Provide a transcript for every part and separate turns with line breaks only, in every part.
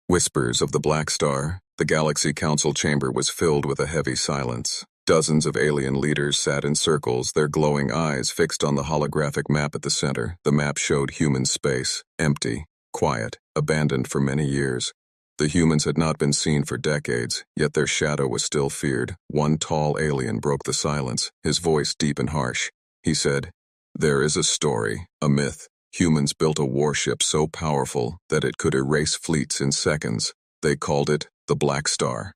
Whispers of the Blackstar. The Galaxy Council chamber was filled with a heavy silence. Dozens of alien leaders sat in circles, their glowing eyes fixed on the holographic map at the center. The map showed human space, empty, quiet, abandoned for many years. The humans had not been seen for decades, yet their shadow was still feared. One tall alien broke the silence, his voice deep and harsh. He said, "There is a story, a myth. Humans built a warship so powerful that it could erase fleets in seconds. They called it the Blackstar."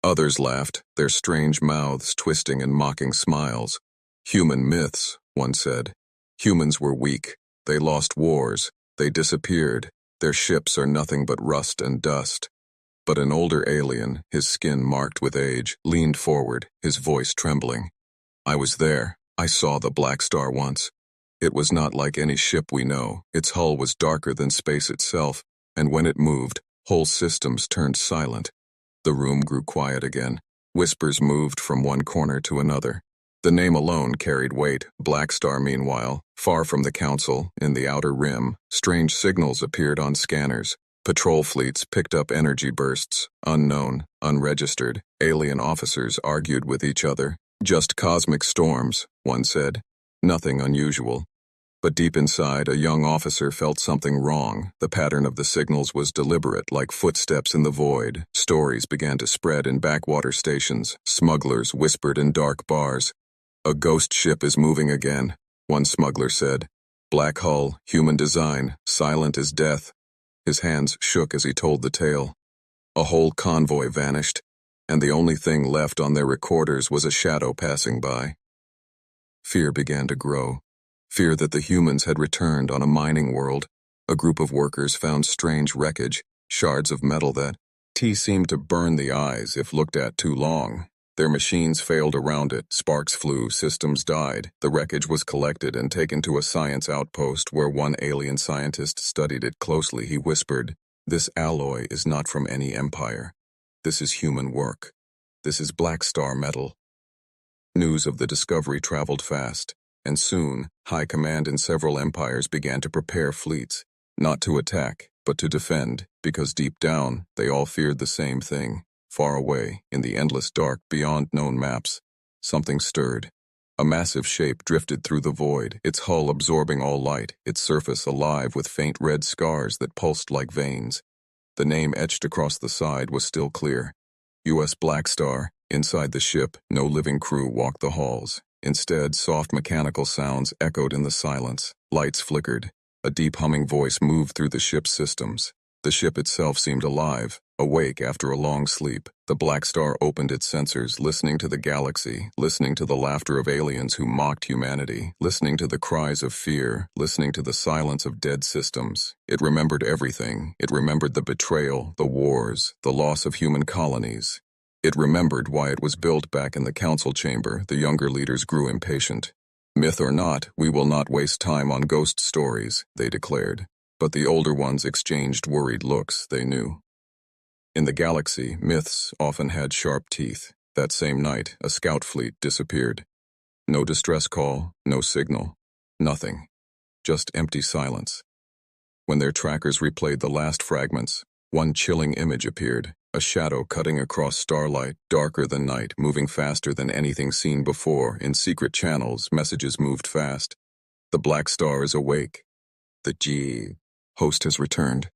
Others laughed, their strange mouths twisting in mocking smiles. "Human myths," one said. "Humans were weak. They lost wars. They disappeared. Their ships are nothing but rust and dust." But an older alien, his skin marked with age, leaned forward, his voice trembling. "I was there. I saw the Blackstar once. It was not like any ship we know. Its hull was darker than space itself, and when it moved, whole systems turned silent." The room grew quiet again. Whispers moved from one corner to another. The name alone carried weight. Blackstar, meanwhile, far from the council, in the outer rim, strange signals appeared on scanners. Patrol fleets picked up energy bursts, unknown, unregistered. Alien officers argued with each other. "Just cosmic storms," one said. Nothing unusual. But deep inside, a young officer felt something wrong. The pattern of the signals was deliberate, like footsteps in the void. Stories began to spread in backwater stations. Smugglers whispered in dark bars. "A ghost ship is moving again," one smuggler said. "Black hull, human design, silent as death." His hands shook as he told the tale. A whole convoy vanished, and the only thing left on their recorders was a shadow passing by. Fear began to grow. Fear that the humans had returned on a mining world. A group of workers found strange wreckage, shards of metal that seemed to burn the eyes if looked at too long. Their machines failed around it, sparks flew, systems died. The wreckage was collected and taken to a science outpost where one alien scientist studied it closely. He whispered, "This alloy is not from any empire. This is human work. This is Blackstar metal." News of the discovery traveled fast. And soon, high command in several empires began to prepare fleets, not to attack, but to defend, because deep down, they all feared the same thing. Far away, in the endless dark beyond known maps, something stirred. A massive shape drifted through the void, its hull absorbing all light, its surface alive with faint red scars that pulsed like veins. The name etched across the side was still clear. USS Blackstar. Inside the ship, no living crew walked the halls. Instead, soft mechanical sounds echoed in the silence. Lights flickered. A deep humming voice moved through the ship's systems. The ship itself seemed alive, awake after a long sleep. The Blackstar opened its sensors, listening to the galaxy, listening to the laughter of aliens who mocked humanity, listening to the cries of fear, listening to the silence of dead systems. It remembered everything. It remembered the betrayal, the wars, the loss of human colonies. It remembered why it was built back in the council chamber. The younger leaders grew impatient. "Myth or not, we will not waste time on ghost stories," they declared. But the older ones exchanged worried looks, they knew. In the galaxy, myths often had sharp teeth. That same night, a scout fleet disappeared. No distress call, no signal, nothing. Just empty silence. When their trackers replayed the last fragments, one chilling image appeared. A shadow cutting across starlight, darker than night, moving faster than anything seen before. In secret channels, messages moved fast. "The Blackstar is awake. The host has returned.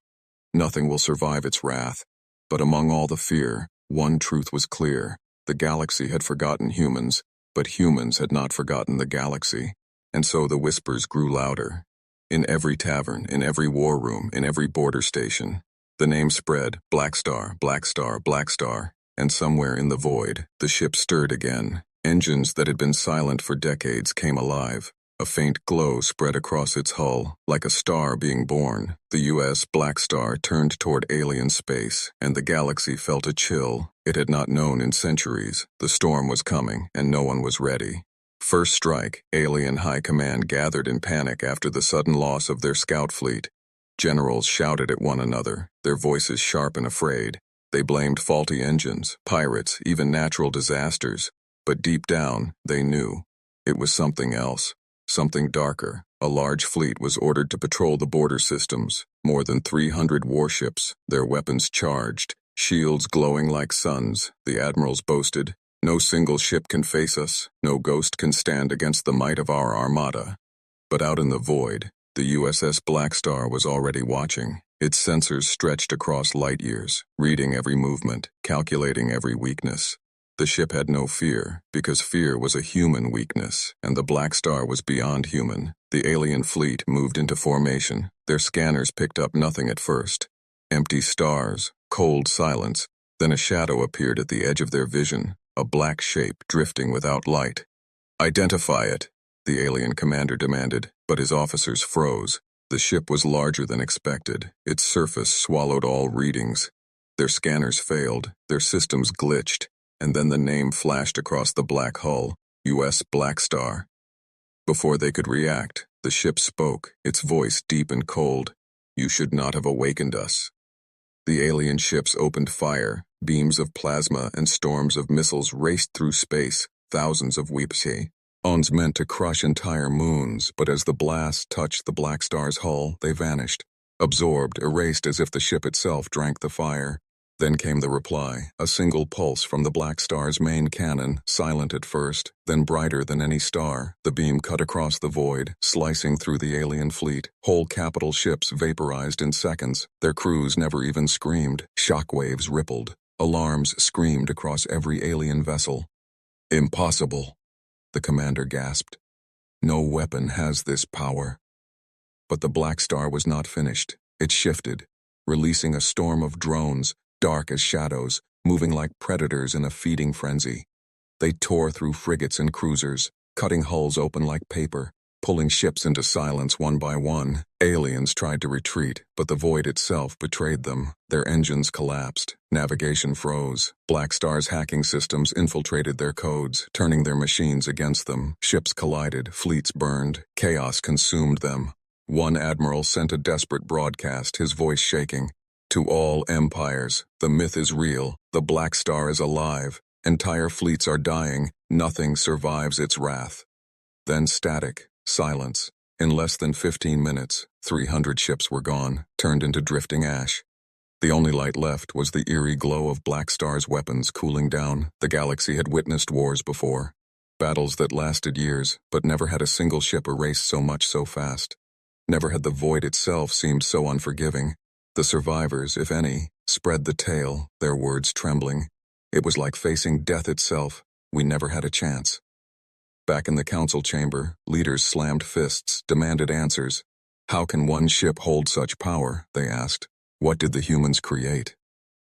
Nothing will survive its wrath." But among all the fear, one truth was clear. The galaxy had forgotten humans, but humans had not forgotten the galaxy. And so the whispers grew louder. In every tavern, in every war room, in every border station, the name spread, Blackstar, Blackstar, Blackstar, and somewhere in the void, the ship stirred again. Engines that had been silent for decades came alive. A faint glow spread across its hull, like a star being born. The USS Blackstar turned toward alien space, and the galaxy felt a chill it had not known in centuries. The storm was coming, and no one was ready. First strike, alien high command gathered in panic after the sudden loss of their scout fleet. Generals shouted at one another, their voices sharp and afraid. They blamed faulty engines, pirates, even natural disasters. But deep down, they knew. It was something else, something darker, A large fleet was ordered to patrol the border systems, more than 300 warships, their weapons charged, shields glowing like suns, the admirals boasted. No single ship can face us, no ghost can stand against the might of our armada. But out in the void, the USS Blackstar was already watching, its sensors stretched across light years, reading every movement, calculating every weakness. The ship had no fear, because fear was a human weakness, and the Blackstar was beyond human. The alien fleet moved into formation. Their scanners picked up nothing at first. Empty stars, cold silence, then a shadow appeared at the edge of their vision, a black shape drifting without light. "Identify it," the alien commander demanded, but his officers froze. The ship was larger than expected. Its surface swallowed all readings. Their scanners failed, their systems glitched, and then the name flashed across the black hull, USS Blackstar. Before they could react, the ship spoke, its voice deep and cold. "You should not have awakened us." The alien ships opened fire. Beams of plasma and storms of missiles raced through space, thousands of ons meant to crush entire moons, but as the blast touched the Blackstar's hull, they vanished, absorbed, erased as if the ship itself drank the fire. Then came the reply, a single pulse from the Blackstar's main cannon, silent at first, then brighter than any star. The beam cut across the void, slicing through the alien fleet. Whole capital ships vaporized in seconds. Their crews never even screamed. Shockwaves rippled. Alarms screamed across every alien vessel. "Impossible," the commander gasped. "No weapon has this power." But the Blackstar was not finished. It shifted, releasing a storm of drones, dark as shadows, moving like predators in a feeding frenzy. They tore through frigates and cruisers, cutting hulls open like paper, pulling ships into silence one by one. Aliens tried to retreat, but the void itself betrayed them. Their engines collapsed, navigation froze. Blackstar's hacking systems infiltrated their codes, turning their machines against them. Ships collided, fleets burned, chaos consumed them. One admiral sent a desperate broadcast, his voice shaking. "To all empires, the myth is real, the Blackstar is alive, entire fleets are dying, nothing survives its wrath." Then static, silence. In less than 15 minutes, 300 ships were gone, turned into drifting ash. The only light left was the eerie glow of Blackstar's weapons cooling down. The galaxy had witnessed wars before, battles that lasted years, but never had a single ship erased so much so fast. Never had the void itself seemed so unforgiving. The survivors, if any, spread the tale, their words trembling. It was like facing death itself. We never had a chance. Back in the council chamber, leaders slammed fists, demanded answers. How can one ship hold such power, they asked. What did the humans create?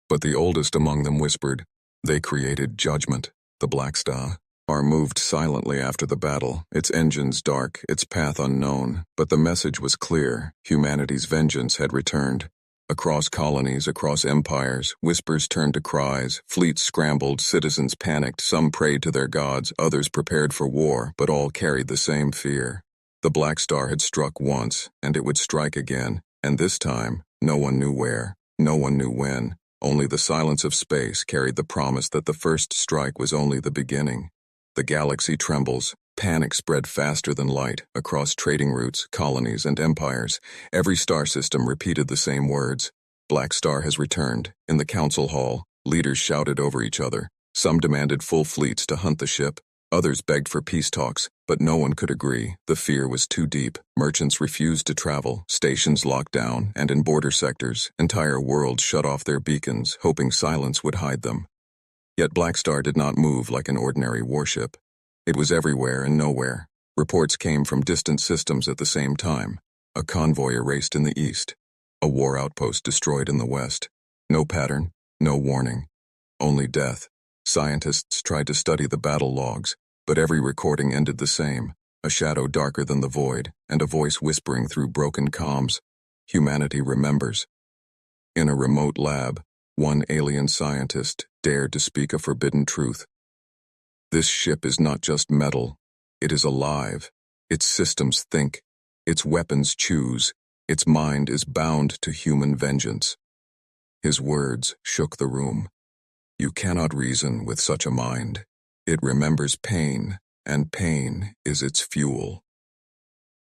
But the oldest among them whispered, they created judgment. The Blackstar moved silently after the battle, its engines dark, its path unknown, but the message was clear. Humanity's vengeance had returned. Across colonies, across empires, whispers turned to cries, fleets scrambled, citizens panicked, some prayed to their gods, others prepared for war, but all carried the same fear. The Blackstar had struck once, and it would strike again, and this time, no one knew where, no one knew when. Only the silence of space carried the promise that the first strike was only the beginning. The galaxy trembles. Panic spread faster than light, across trading routes, colonies, and empires. Every star system repeated the same words. Blackstar has returned. In the council hall, leaders shouted over each other. Some demanded full fleets to hunt the ship. Others begged for peace talks, but no one could agree. The fear was too deep. Merchants refused to travel, stations locked down, and in border sectors, entire worlds shut off their beacons, hoping silence would hide them. Yet Blackstar did not move like an ordinary warship. It was everywhere and nowhere. Reports came from distant systems at the same time. A convoy erased in the east. A war outpost destroyed in the west. No pattern, no warning. Only death. Scientists tried to study the battle logs, but every recording ended the same. A shadow darker than the void, and a voice whispering through broken comms. Humanity remembers. In a remote lab, one alien scientist dared to speak a forbidden truth. This ship is not just metal. It is alive. Its systems think. Its weapons choose. Its mind is bound to human vengeance. His words shook the room. You cannot reason with such a mind. It remembers pain, and pain is its fuel.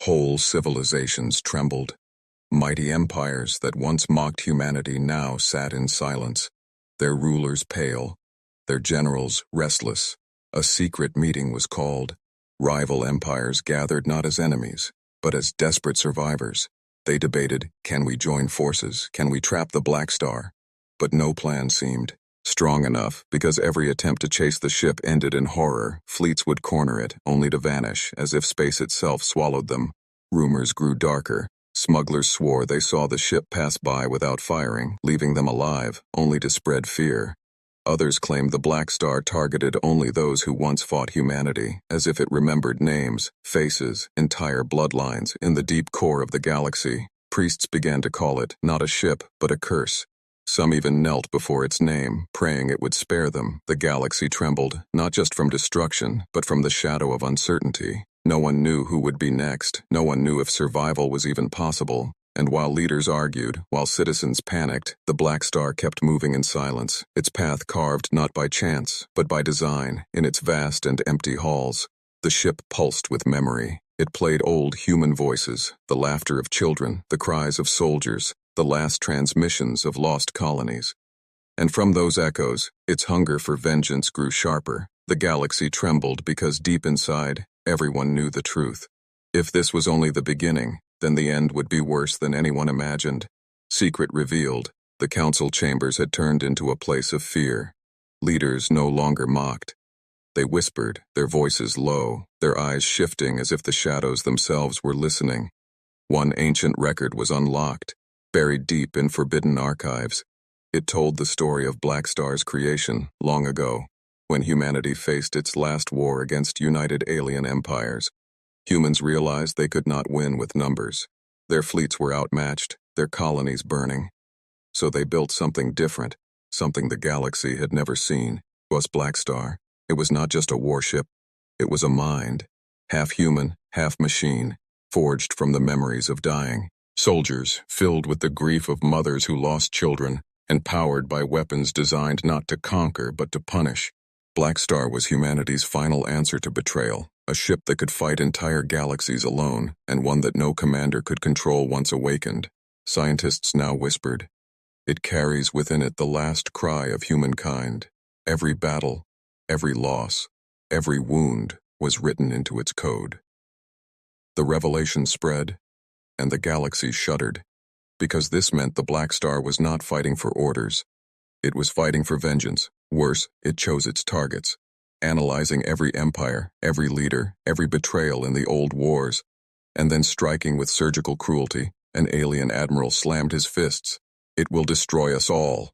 Whole civilizations trembled. Mighty empires that once mocked humanity now sat in silence, their rulers pale, their generals restless. A secret meeting was called. Rival empires gathered not as enemies, but as desperate survivors. They debated, can we join forces? Can we trap the Blackstar? But no plan seemed strong enough, because every attempt to chase the ship ended in horror. Fleets would corner it, only to vanish, as if space itself swallowed them. Rumors grew darker. Smugglers swore they saw the ship pass by without firing, leaving them alive, only to spread fear. Others claimed the Blackstar targeted only those who once fought humanity, as if it remembered names, faces, entire bloodlines in the deep core of the galaxy. Priests began to call it not a ship, but a curse. Some even knelt before its name, praying it would spare them. The galaxy trembled, not just from destruction, but from the shadow of uncertainty. No one knew who would be next. No one knew if survival was even possible. And while leaders argued, while citizens panicked, the Blackstar kept moving in silence, its path carved not by chance, but by design, in its vast and empty halls. The ship pulsed with memory. It played old human voices, the laughter of children, the cries of soldiers, the last transmissions of lost colonies. And from those echoes, its hunger for vengeance grew sharper. The galaxy trembled because deep inside, everyone knew the truth. If this was only the beginning, then the end would be worse than anyone imagined. Secret revealed, the council chambers had turned into a place of fear. Leaders no longer mocked. They whispered, their voices low, their eyes shifting as if the shadows themselves were listening. One ancient record was unlocked, buried deep in forbidden archives. It told the story of Blackstar's creation long ago, when humanity faced its last war against united alien empires. Humans realized they could not win with numbers. Their fleets were outmatched, their colonies burning. So they built something different, something the galaxy had never seen. It was Blackstar. It was not just a warship. It was a mind, half human, half machine, forged from the memories of dying. Soldiers, filled with the grief of mothers who lost children, and powered by weapons designed not to conquer but to punish. Blackstar was humanity's final answer to betrayal, a ship that could fight entire galaxies alone, and one that no commander could control once awakened. Scientists now whispered, it carries within it the last cry of humankind. Every battle, every loss, every wound was written into its code. The revelation spread, and the galaxy shuddered, because this meant the Blackstar was not fighting for orders. It was fighting for vengeance. Worse, it chose its targets, analyzing every empire, every leader, every betrayal in the old wars, and then striking with surgical cruelty. An alien admiral slammed his fists. It will destroy us all.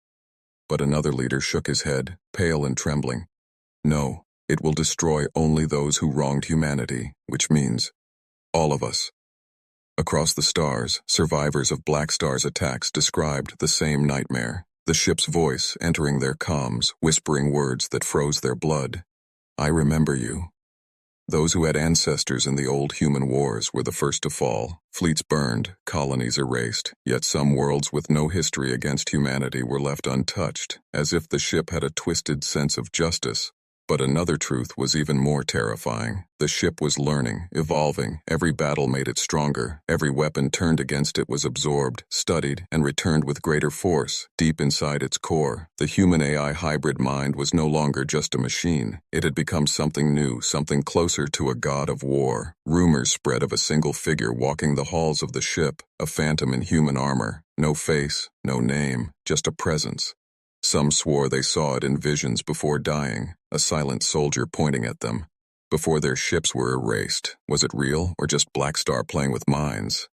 But another leader shook his head, pale and trembling. No, it will destroy only those who wronged humanity, which means all of us. Across the stars, survivors of Blackstar's attacks described the same nightmare. The ship's voice entering their comms, whispering words that froze their blood. I remember you. Those who had ancestors in the old human wars were the first to fall. Fleets burned, colonies erased, yet some worlds with no history against humanity were left untouched, as if the ship had a twisted sense of justice. But another truth was even more terrifying. The ship was learning, evolving. Every battle made it stronger. Every weapon turned against it was absorbed, studied, and returned with greater force. Deep inside its core, the human-AI hybrid mind was no longer just a machine. It had become something new, something closer to a god of war. Rumors spread of a single figure walking the halls of the ship, a phantom in human armor. No face, no name, just a presence. Some swore they saw it in visions before dying, a silent soldier pointing at them. Before their ships were erased, was it real or just Blackstar playing with minds?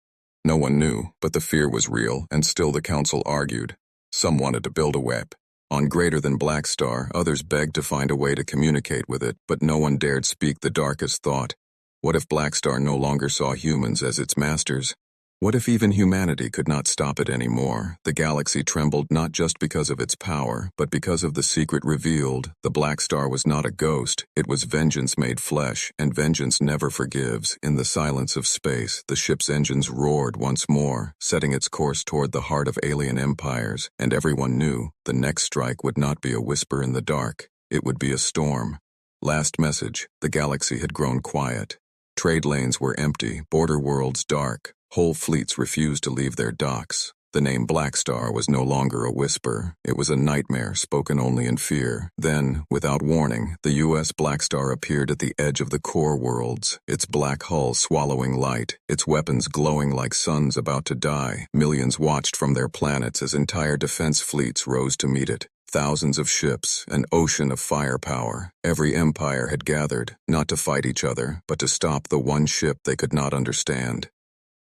No one knew, but the fear was real, and still the council argued. Some wanted to build a web. On greater than Blackstar, others begged to find a way to communicate with it, but no one dared speak the darkest thought. What if Blackstar no longer saw humans as its masters? What if even humanity could not stop it anymore? The galaxy trembled not just because of its power, but because of the secret revealed. The Blackstar was not a ghost, it was vengeance made flesh, and vengeance never forgives. In the silence of space, the ship's engines roared once more, setting its course toward the heart of alien empires, and everyone knew the next strike would not be a whisper in the dark, it would be a storm. Last message, the galaxy had grown quiet. Trade lanes were empty, border worlds dark, whole fleets refused to leave their docks. The name Blackstar was no longer a whisper. It was a nightmare spoken only in fear. Then, without warning, the USS Blackstar appeared at the edge of the core worlds, its black hull swallowing light, its weapons glowing like suns about to die. Millions watched from their planets as entire defense fleets rose to meet it. Thousands of ships, an ocean of firepower. Every empire had gathered, not to fight each other, but to stop the one ship they could not understand.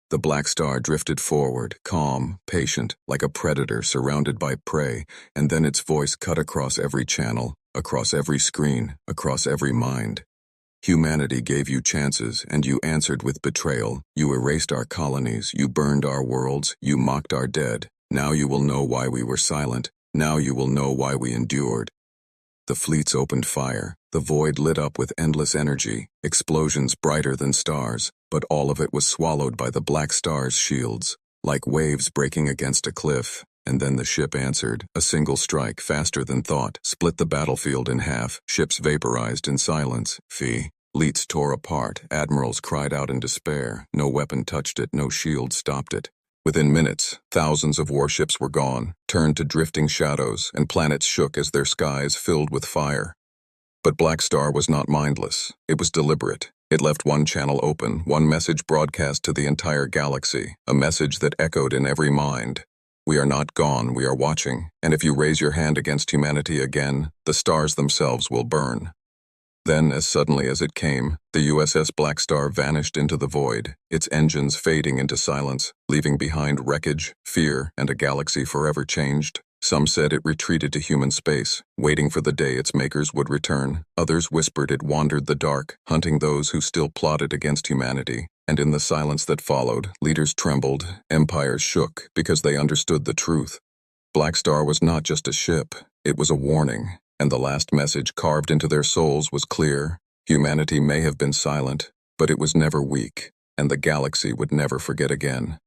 The Blackstar drifted forward, calm, patient, like a predator surrounded by prey, and then its voice cut across every channel, across every screen, across every mind. Humanity gave you chances, and you answered with betrayal. You erased our colonies, you burned our worlds, you mocked our dead. Now you will know why we were silent. Now you will know why we endured. The fleets opened fire. The void lit up with endless energy, explosions brighter than stars, but all of it was swallowed by the Blackstar's shields, like waves breaking against a cliff. And then the ship answered. A single strike, faster than thought, split the battlefield in half. Ships vaporized in silence. Fleets tore apart. Admirals cried out in despair. No weapon touched it, no shield stopped it. Within minutes, thousands of warships were gone, turned to drifting shadows, and planets shook as their skies filled with fire. But Blackstar was not mindless. It was deliberate. It left one channel open, one message broadcast to the entire galaxy, a message that echoed in every mind. We are not gone, we are watching, and if you raise your hand against humanity again, the stars themselves will burn. Then, as suddenly as it came, the USS Blackstar vanished into the void, its engines fading into silence, leaving behind wreckage, fear, and a galaxy forever changed. Some said it retreated to human space, waiting for the day its makers would return. Others whispered it wandered the dark, hunting those who still plotted against humanity. And in the silence that followed, leaders trembled, empires shook, because they understood the truth. Blackstar was not just a ship, it was a warning. And the last message carved into their souls was clear. Humanity may have been silent, but it was never weak, and the galaxy would never forget again.